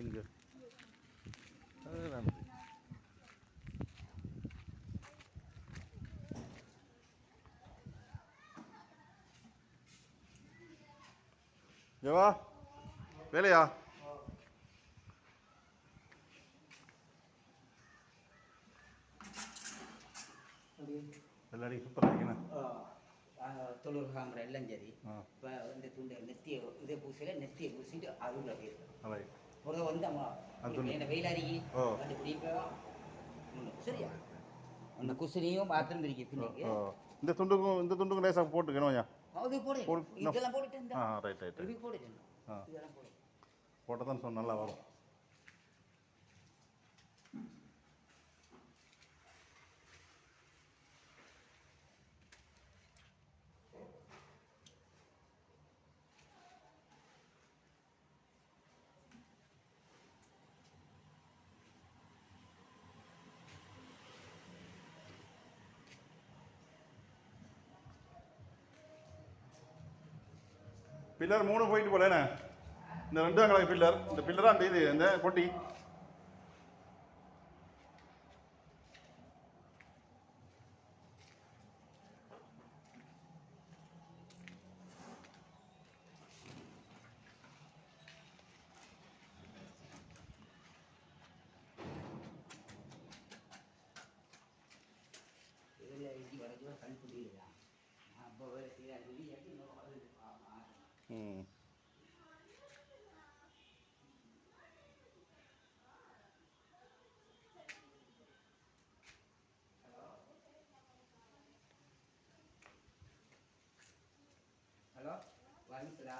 இங்கே ஜவா வேலையா எல்லாரையும் சூப்பராக இருக்கணும். தொண்ணூறு காங்கிற எல்லாம் சரி. இப்போ இந்த துண்டு நெத்தியை இதே பூசையில் நெத்தியை பூசிட்டு அதுக்குள்ள போயிருக்கு. ஒரு வந்து அம்மா என்ன வெயிலாரிக்கு கண்டுபிடிப்பா சரியா அந்த குசினியும் பாத்ரூம் இருக்கு பின்னாடி. இந்த துண்டுக்கும் லேசாக போட்டுக்கணும். அது போடு இதெல்லாம் போட்டுட்டு ரைட் ரைட் இது போட்டுட்டு இதெல்லாம் போடு போட்டால் தான் சொன்ன நல்லா வரும். பில்லர் 3 போயிட்டு போலேண்ணே. இந்த 2 தான் கிடக்கு பில்லர். இந்த பில்லரா அந்த இது இந்த கொட்டி ஹலோ வந்துடா.